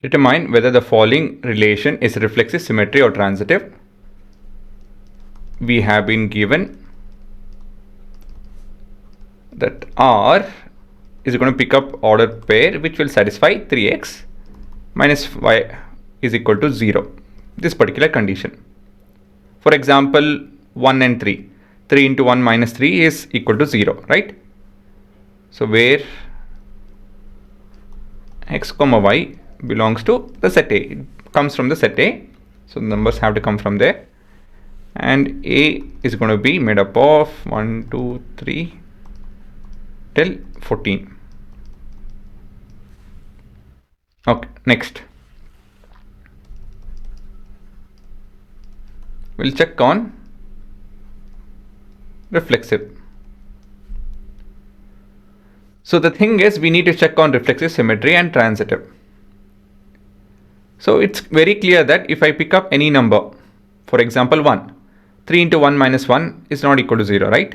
Determine whether the following relation is reflexive, symmetry or transitive. We have been given that R is going to pick up ordered pair which will satisfy 3x minus y is equal to 0. This particular condition. For example, 1 and 3. 3 into 1 minus 3 is equal to 0, right? So where x comma y belongs to the set A. It comes from the set A. So the numbers have to come from there. And A is going to be made up of 1, 2, 3 till 14. Okay, next. We'll check on reflexive. So the thing is, we need to check on reflexive, symmetry and transitive. So it's very clear that if I pick up any number, for example 1, 3 into 1 minus 1 is not equal to 0, right?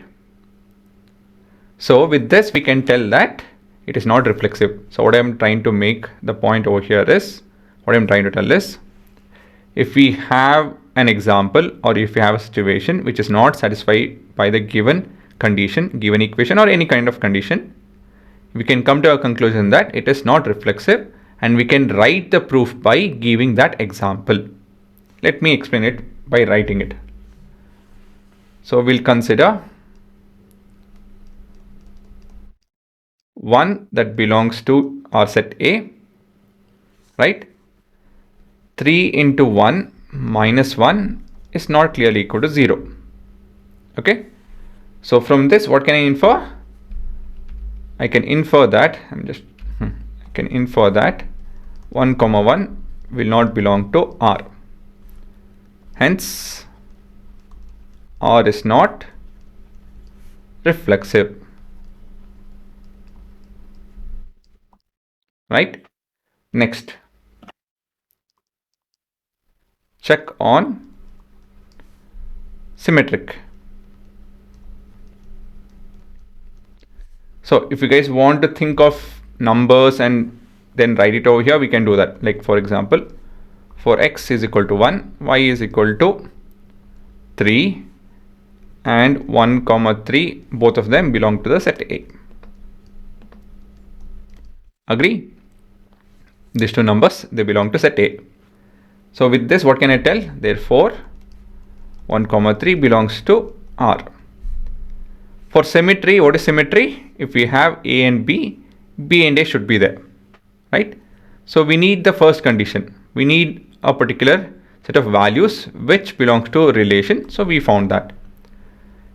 So with this we can tell that it is not reflexive. So what I am trying to make the point over here is, what I am trying to tell is, if we have an example or if we have a situation which is not satisfied by the given condition, given equation or any kind of condition, we can come to a conclusion that it is not reflexive, and we can write the proof by giving that example. Let me explain it by writing it. So we'll consider one that belongs to our set A, right? 3 into 1 minus 1 is not clearly equal to 0. Okay. So from this, what can I infer? I can infer that, I can infer that 1 comma 1 will not belong to R. Hence, R is not reflexive. Right? Next. Check on symmetric. So if you guys want to think of numbers and then write it over here, we can do that. Like for example, for x is equal to 1, y is equal to 3 and 1 comma 3, both of them belong to the set A. Agree? These two numbers, they belong to set A. So with this, what can I tell? Therefore, 1 comma 3 belongs to R. For symmetry, what is symmetry? If we have A and B, B and A should be there, right? So we need the first condition. We need a particular set of values which belongs to a relation. So we found that.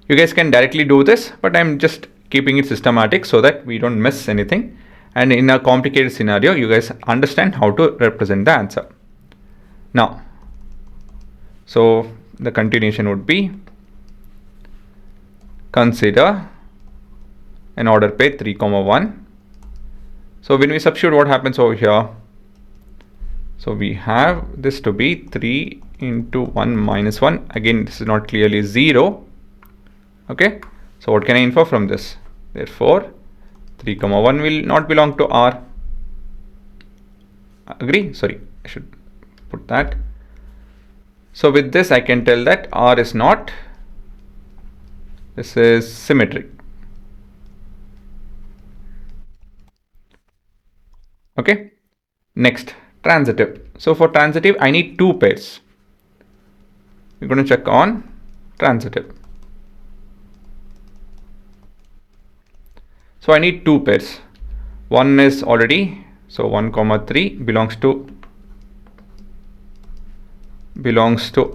You guys can directly do this, but I'm just keeping it systematic so that we don't miss anything. And in a complicated scenario, you guys understand how to represent the answer. Now, so the continuation would be, consider an order pair 3 comma 1. So when we substitute, what happens over here? So we have this to be 3 into 1 minus 1. Again, this is not clearly 0. Okay. So what can I infer from this? Therefore, 3 comma 1 will not belong to R. Agree? Sorry, I should put that. So with this, I can tell that R is not, this is symmetric. Okay. Next, transitive. So for transitive, I need two pairs. We're going to check on transitive. So I need two pairs. One is already, so 1 comma 3 belongs to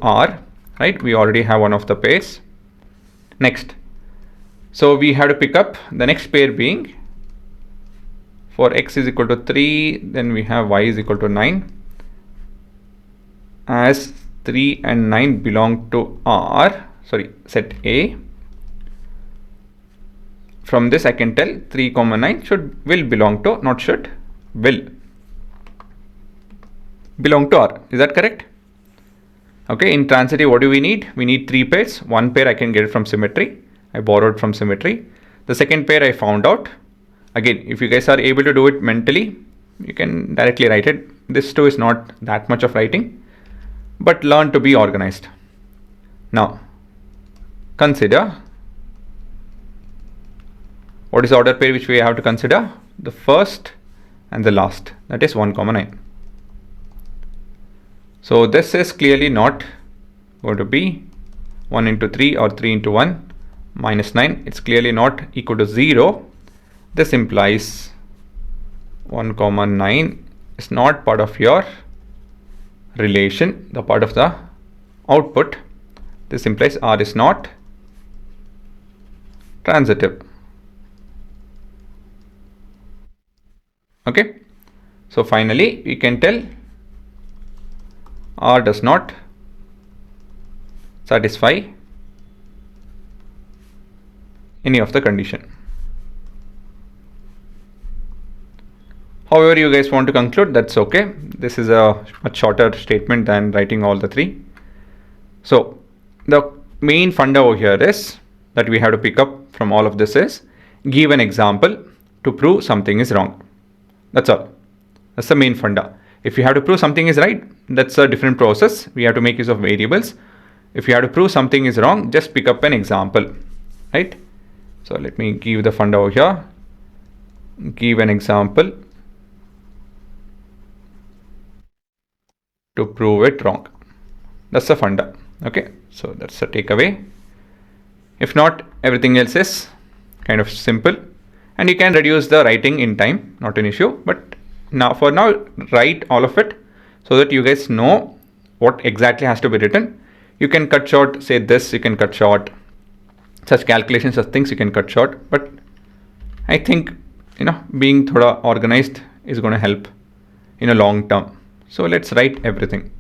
R, right? We already have one of the pairs. Next, so we have to pick up the next pair being, for x is equal to 3, then we have y is equal to 9. As 3 and 9 belong to set A. From this I can tell 3 comma 9 will belong to, not should, will belong to R. Is that correct? Okay, in transitive, what do we need? We need 3 pairs. One pair I can get it from symmetry. I borrowed from symmetry. The second pair I found out. Again, if you guys are able to do it mentally, you can directly write it This too is not that much of writing, but learn to be organized. Now, consider what is the order pair which we have to consider? The first and the last, that is 1, 9. So this is clearly not going to be 1 into 3 or 3 into 1 minus 9. It's clearly not equal to 0. This implies 1, 9 is not part of your relation, the part of the output. This implies R is not transitive. Okay, so finally we can tell R does not satisfy any of the condition. However you guys want to conclude, that's okay. This is a much shorter statement than writing all the three. So the main funda over here is that we have to pick up from all of this is give an example to prove something is wrong. That's all. That's the main funda. If you have to prove something is right, that's a different process. We have to make use of variables. If you have to prove something is wrong, just pick up an example, right? So let me give the funda over here. Give an example to prove it wrong. That's the funda. Okay, so that's the takeaway. If not, everything else is kind of simple, and you can reduce the writing in time, not an issue. But now, for now, write all of it so that you guys know what exactly has to be written. You can cut short, say this, you can cut short, such calculations, such things you can cut short. But I think, being thoda organized is going to help in a long term. So let's write everything.